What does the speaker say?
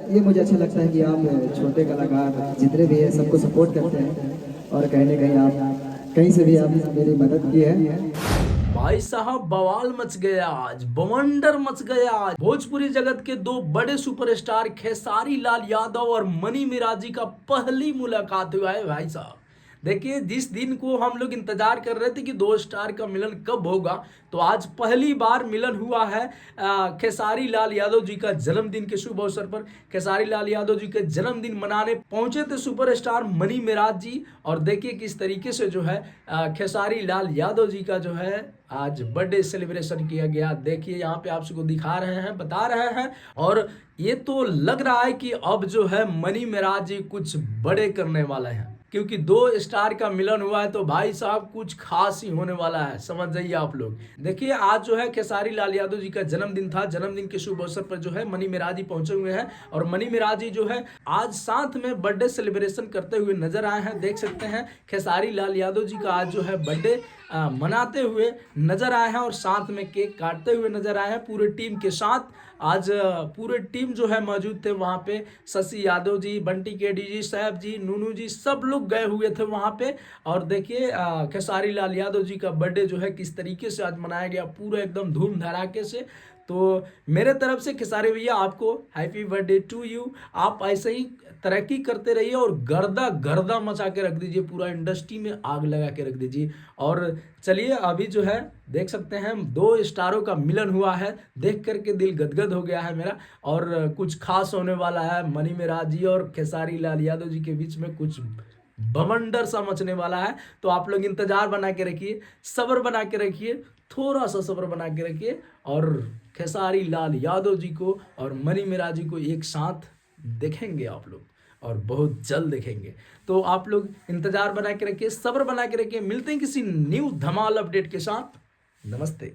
ये मुझे अच्छा लगता है कि आप छोटे कलाकार जितने भी हैं सबको सपोर्ट करते हैं और कहीं ना कहीं आप कहीं से भी आपने मेरी मदद की है। भाई साहब बवाल मच गया आज, बवंडर मच गया आज। भोजपुरी जगत के दो बड़े सुपरस्टार खेसारी लाल यादव और मनी मिराजी का पहली मुलाकात हुआ है भाई साहब। देखिए, जिस दिन को हम लोग इंतजार कर रहे थे कि दो स्टार का मिलन कब होगा, तो आज पहली बार मिलन हुआ है। खेसारी लाल यादव जी का जन्मदिन के शुभ अवसर पर खेसारी लाल यादव जी के जन्मदिन मनाने पहुंचे थे सुपरस्टार मनी मिराज जी। और देखिए किस तरीके से जो है खेसारी लाल यादव जी का जो है आज बर्थडे सेलिब्रेशन किया गया। देखिए यहाँ पे आप सबको दिखा रहे हैं, बता रहे हैं। और ये तो लग रहा है कि अब जो है मनी मिराज जी कुछ बड़े करने वाले हैं, क्योंकि दो स्टार का मिलन हुआ है तो भाई साहब कुछ खास ही होने वाला है, समझ जाइए आप लोग। देखिए आज जो है खेसारी लाल यादव जी का जन्मदिन था। जन्मदिन के शुभ अवसर पर जो है मनी मिराज जी पहुंचे हुए हैं और मनी मिराज जी जो है आज साथ में बर्थडे सेलिब्रेशन करते हुए नजर आए हैं। देख सकते हैं खेसारी लाल यादव जी का आज जो है बर्थडे मनाते हुए नजर आए हैं और साथ में केक काटते हुए नजर आए हैं पूरे टीम के साथ। आज पूरे टीम जो है मौजूद थे वहां पे। शशि यादव जी, बंटी केडी जी, सैफ जी, नूनू जी, सब लोग गए हुए थे वहां पे। और देखिए खेसारी लाल यादव जी का बर्थडे जो है किस तरीके से आज मनाया गया, पूरा एकदम धूम धड़ाके से। तो मेरे तरफ से खेसारी भैया आपको हैप्पी बर्थडे टू यू। आप ऐसे ही तरक्की करते रहिए और गर्दा गर्दा मचा के रख दीजिए, पूरा इंडस्ट्री में आग लगा के रख दीजिए। और चलिए अभी जो है देख सकते हैं दो स्टारों का मिलन हुआ है, देख करके दिल गदगद हो गया है मेरा। और कुछ खास होने वाला है, मनी मिराज जी और खेसारी लाल यादव जी के बीच में कुछ बवंडर सा मचने वाला है। तो आप लोग इंतजार बना के रखिए, सब्र बना के रखिए, थोड़ा सा सब्र बना के रखिए। और खेसारी लाल यादव जी को और मनी मिराज जी को एक साथ देखेंगे आप लोग, और बहुत जल्द देखेंगे। तो आप लोग इंतजार बना के रखिए, सब्र बना के रखिए। मिलते हैं किसी न्यू धमाल अपडेट के साथ। नमस्ते।